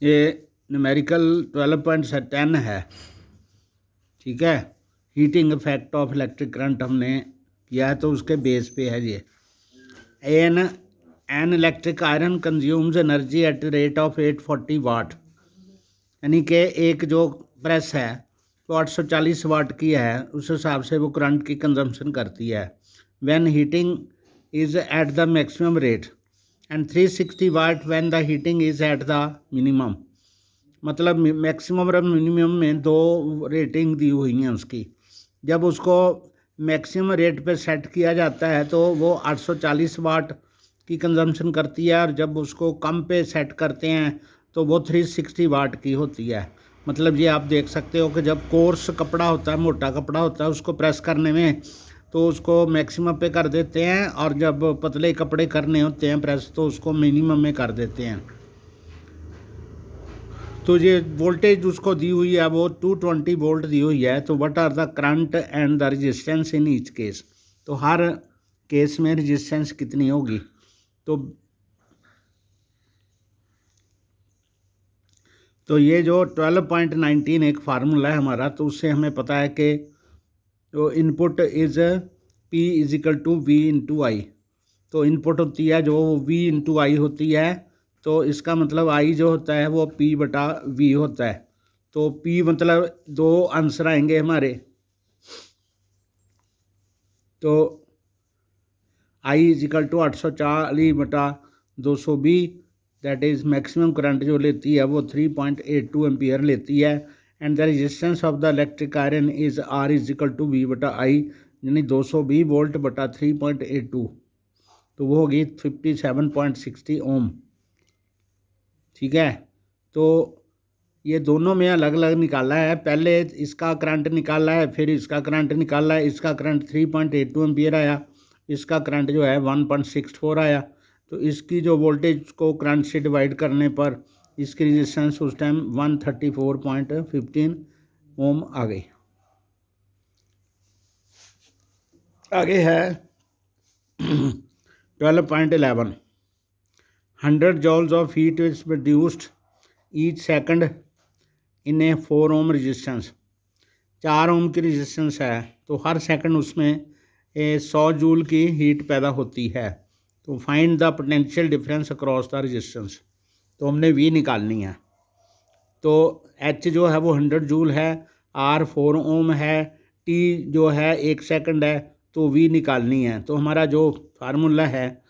ये न्यूमेरिकल 12.10 है, ठीक है। Heating effect of electric current हमने किया है तो उसके बेस पे है ये। N electric iron consumes energy at rate of 840 वाट, यानी कि एक जो प्रेस है तो 840 वाट की है, उस हिसाब से वो करंट की कंजम्पशन करती है। When heating is at the maximum rate and 360 watt when the heating is at the minimum. मतलब मैक्सिमम और मिनिमम में दो रेटिंग दी हुई हैं उसकी। जब उसको मैक्सिमम रेट पे सेट किया जाता है तो वो 840 वाट की कंजम्पशन करती है, और जब उसको कम पे सेट करते हैं तो वो 360 वाट की होती है। मतलब ये आप देख सकते हो कि जब कोर्स कपड़ा होता है, मोटा कपड़ा होता है, उसको प्रेस करने में तो उसको मैक्सिमम पे कर देते हैं, और जब पतले कपड़े करने होते हैं प्रेस तो उसको मिनिमम में कर देते हैं। तो ये वोल्टेज उसको दी हुई है वो 220 वोल्ट दी हुई है। तो what are the current and the resistance in each case, तो हर केस में रेजिस्टेंस कितनी होगी। तो ये जो 12.19 एक फार्मूला है हमारा, तो उससे हमें पता है कि तो input is P equal to V into I. तो इनपुट होती है जो V इंटू आई होती है, तो इसका मतलब I जो होता है वो P/V होता है। तो P मतलब दो आंसर आएंगे हमारे, तो I equal to 840/220, that is maximum current जो लेती है वो 3.82 एम्पियर लेती है। And the resistance of the electric iron is R equal to V/I, यानी 220 वोल्ट बटा 3.82, तो वो होगी 57.60 ओम, ठीक है। तो ये दोनों में अलग अलग निकाला है, पहले इसका करंट निकाला है, फिर इसका करंट निकाला है। इसका करंट 3.82 एम्पियर आया, इसका करंट जो है 1.64 आया। तो इसकी जो वोल्टेज को करंट से डिवाइड करने पर इसकी रेजिस्टेंस उस टाइम 134.15 ओम आ गई। आगे है 12.11, 100 joules of heat is produced each second in a 4 ohm resistance। 4 ओम की रेजिस्टेंस है तो हर सेकंड उसमें 100 जूल की हीट पैदा होती है। तो find the potential difference across the resistance, तो हमने V निकालनी है। तो H जो है वो 100 जूल है, R 4 ओम है, T जो है 1 सेकंड है, तो V निकालनी है। तो हमारा जो फार्मूला है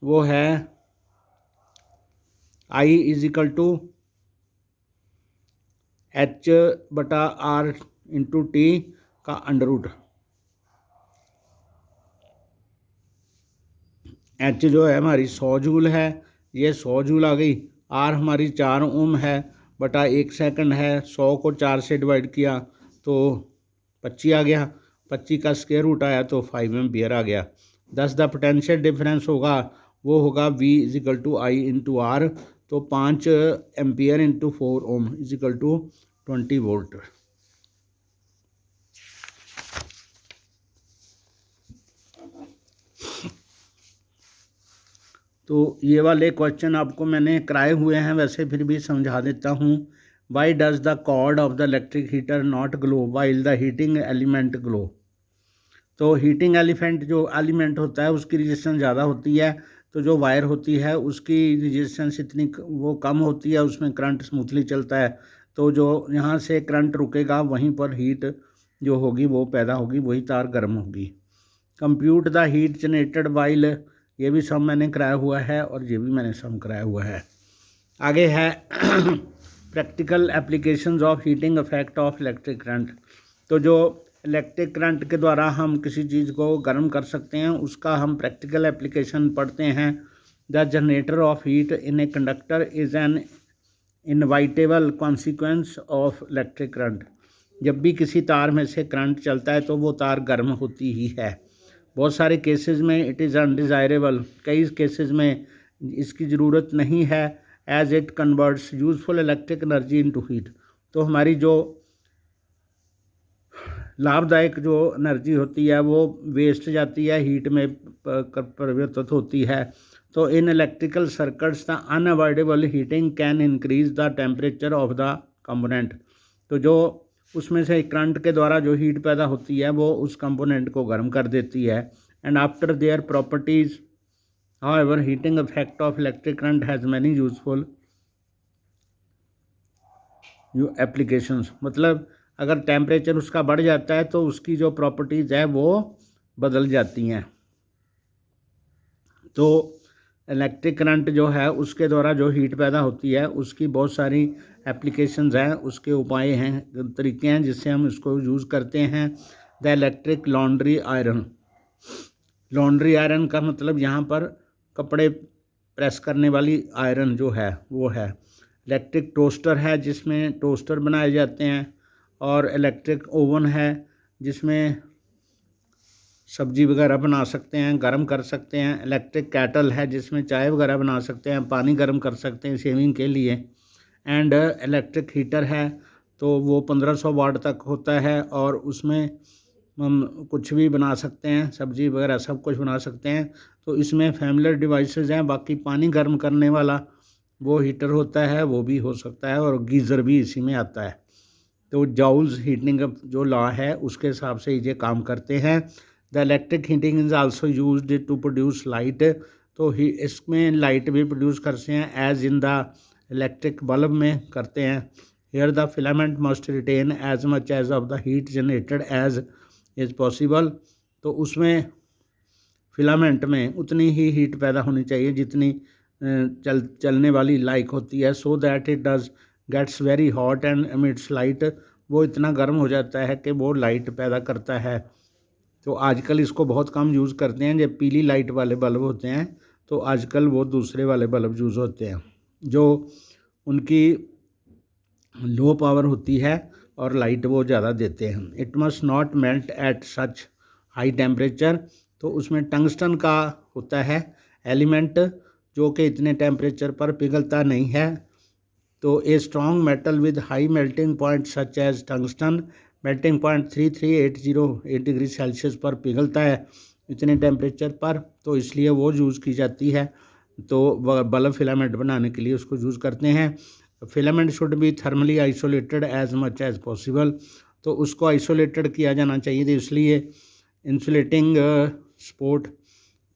वो है I equal to H/R into T का अंडर रूट। H जो है हमारी 100 जूल है, ये 100 जूल आ गई। R हमारी 4 ओम है बटा 1 सेकंड है, 100 को 4 से डिवाइड किया तो 25 आ गया, 25 का स्क्वायर रूट आया तो 5 एम्पियर आ गया। दस द पोटेंशियल डिफरेंस होगा वो होगा V equal to I into R, तो 5 ampere into 4 ohm equal to 20 volt. तो ये वाले क्वेश्चन आपको मैंने कराए हुए हैं, वैसे फिर भी समझा देता हूँ। Why does the cord of the electric heater not glow while the heating element glow. तो हीटिंग एलिमेंट जो एलिमेंट होता है उसकी रेजिस्टेंस ज़्यादा होती है, तो जो वायर होती है उसकी रेजिस्टेंस इतनी वो कम होती है, उसमें करंट स्मूथली चलता है। तो जो यहाँ से करंट रुकेगा वहीं पर हीट जो होगी वो पैदा होगी, वही तार गर्म होगी। Compute the heat generated while, ये भी सम मैंने कराया हुआ है और ये भी मैंने सम कराया हुआ है। आगे है practical applications of heating effect of electric current. तो जो इलेक्ट्रिक करंट के द्वारा हम किसी चीज़ को गर्म कर सकते हैं उसका हम प्रैक्टिकल एप्लीकेशन पढ़ते हैं। The generator of heat in a conductor is an inevitable consequence of electric current. जब भी किसी तार में से करंट चलता है तो वो तार गर्म होती ही है। बहुत सारे केसेस में इट इज़ अनडिज़ायरेबल, कई केसेस में इसकी ज़रूरत नहीं है, as it converts useful electric energy into heat. तो हमारी जो लाभदायक जो एनर्जी होती है वो वेस्ट जाती है, हीट में परिवर्तित होती है। तो in electrical circuits the unavoidable heating can increase the temperature of the component. तो जो उसमें से करंट के द्वारा जो हीट पैदा होती है वो उस कंपोनेंट को गर्म कर देती है। And after their properties however heating effect of electric current has many useful applications. मतलब अगर टेम्परेचर उसका बढ़ जाता है तो उसकी जो प्रॉपर्टीज़ है वो बदल जाती हैं। तो इलेक्ट्रिक करंट जो है उसके द्वारा जो हीट पैदा होती है उसकी बहुत सारी एप्लीकेशंस हैं, उसके उपाय हैं, तरीके हैं जिससे हम इसको यूज़ करते हैं। The electric laundry iron. Laundry iron का मतलब यहाँ पर कपड़े प्रेस करने वाली आयरन जो है वो है। इलेक्ट्रिक टोस्टर है जिसमें टोस्टर बनाए जाते हैं, और इलेक्ट्रिक ओवन है जिसमें सब्जी वगैरह बना सकते हैं, गर्म कर सकते हैं। इलेक्ट्रिक कैटल है जिसमें चाय वगैरह बना सकते हैं, पानी गर्म कर सकते हैं शेविंग के लिए। एंड इलेक्ट्रिक हीटर है तो वो 1500 वाट तक होता है और उसमें हम कुछ भी बना सकते हैं, सब्जी वगैरह सब कुछ बना सकते हैं। तो इसमें फैमिलियर डिवाइसेस हैं। बाकी पानी गर्म करने वाला वो हीटर होता है, वो भी हो सकता है, और गीज़र भी इसी में आता है। तो जाउल्स हीटिंग का जो लॉ है उसके हिसाब से ये काम करते हैं। The electric heating is also used to produce light. तो इसमें लाइट भी प्रोड्यूस करते हैं as in the electric bulb में करते हैं। Here the filament must retain as much as of the heat generated as is possible. तो उसमें फिलामेंट में उतनी ही हीट पैदा होनी चाहिए जितनी चलने वाली लाइक होती है, so that it does gets very hot and emits light. वो इतना गर्म हो जाता है कि वो लाइट पैदा करता है। तो आजकल इसको बहुत कम यूज़ करते हैं। जब पीली लाइट वाले बल्ब होते हैं तो आजकल वो दूसरे वाले बल्ब यूज़ होते हैं जो उनकी लो पावर होती है और लाइट वो ज़्यादा देते हैं। It must not melt at such high temperature. तो उसमें टंगस्टन का होता है एलिमेंट जो कि इतने टेम्परेचर पर पिघलता नहीं है। तो a strong metal with high melting point such as tungsten melting point 33808 degree Celsius पर पिघलता है इतने टेम्परेचर पर, तो इसलिए वो यूज़ की जाती है। तो बल्ब फिलामेंट बनाने के लिए उसको यूज़ करते हैं। Filament should be thermally isolated as much as possible. तो उसको आइसोलेटेड किया जाना चाहिए, तो इसलिए इंसुलेटिंग सपोर्ट।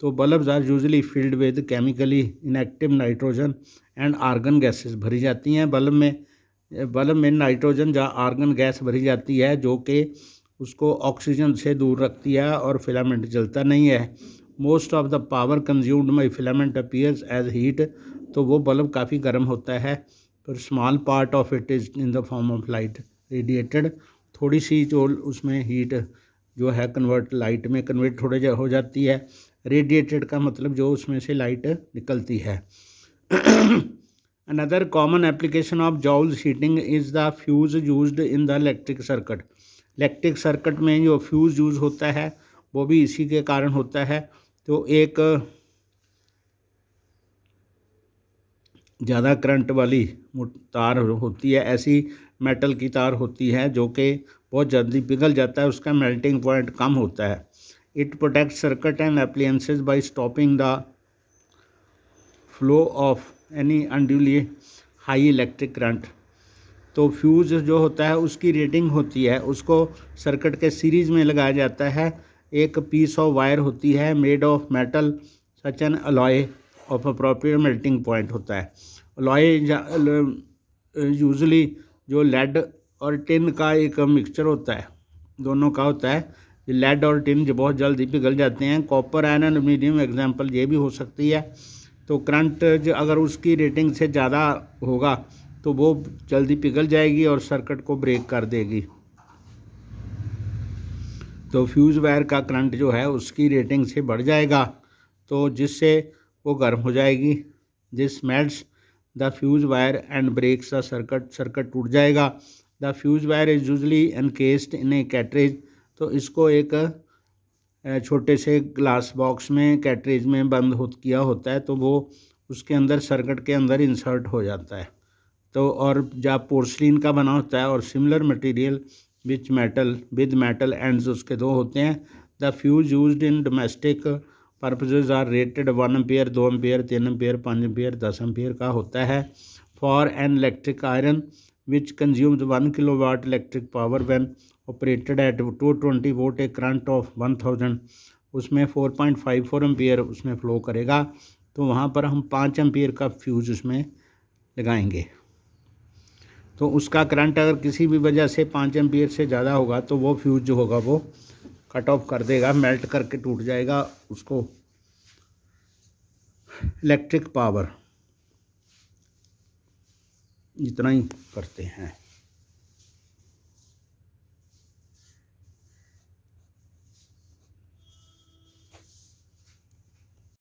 तो bulbs are usually filled with chemically inactive nitrogen and argon gases भरी जाती हैं। बल्ब में नाइट्रोजन या आर्गन गैस भरी जाती है जो कि उसको ऑक्सीजन से दूर रखती है और फिलामेंट जलता नहीं है। Most of the power consumed by filament appears as heat. तो वो बल्ब काफ़ी गर्म होता है, पर small part of it is in the form of light radiated. थोड़ी सी जो उसमें हीट जो है कन्वर्ट लाइट में कन्वर्ट थोड़े हो जाती है। रेडिएटेड का मतलब जो उसमें से लाइट निकलती है। Another common application of Joule's heating is the fuse used in the electric circuit. Electric circuit में जो फ्यूज़ यूज़ होता है वो भी इसी के कारण होता है। तो एक ज़्यादा करंट वाली तार होती है, ऐसी मेटल की तार होती है जो कि बहुत जल्दी पिघल जाता है, उसका मेल्टिंग पॉइंट कम होता है। It protect circuit and appliances by stopping the flow of any unduly high electric current. तो फ्यूज़ जो होता है उसकी रेटिंग होती है, उसको सर्किट के सीरीज़ में लगाया जाता है। एक पीस ऑफ वायर होती है made of metal such an alloy of appropriate melting point होता है। अलॉय यूजली जो लेड और टिन का एक मिक्सचर होता है, दोनों का होता है। लेड और टिन जो बहुत जल्दी पिघल जाते हैं। कॉपर आयरन एल्यूमिनियम एग्जांपल ये भी हो सकती है। तो करंट अगर उसकी रेटिंग से ज़्यादा होगा तो वो जल्दी पिघल जाएगी और सर्किट को ब्रेक कर देगी। तो फ्यूज़ वायर का करंट जो है उसकी रेटिंग से बढ़ जाएगा, तो जिससे वो गर्म हो जाएगी। This melts the fuse wire and breaks the circuit टूट जाएगा। The fuse wire is usually encased in a cartridge. तो इसको एक छोटे से ग्लास बॉक्स में कैटरेज में बंद किया होता है, तो वो उसके अंदर सर्किट के अंदर इंसर्ट हो जाता है। तो और जब पोर्सलिन का बना होता है और similar material with metal ends उसके दो होते हैं। The fuse used in domestic purposes are rated 1 ampere, 2 ampere, 3 ampere, 5 ampere, 10 ampere का होता है। For an electric iron which consumes 1 kilowatt electric power when operated at 220 volt a current of 1000, उसमें 4.54 ampere उसमें flow करेगा। तो वहाँ पर हम 5 एम्पेयर का फ्यूज़ उसमें लगाएंगे। तो उसका करंट अगर किसी भी वजह से 5 एम्पेयर से ज़्यादा होगा तो वो फ्यूज़ जो होगा वो कट ऑफ कर देगा, मेल्ट करके टूट जाएगा। उसको इलेक्ट्रिक पावर इतना ही करते हैं।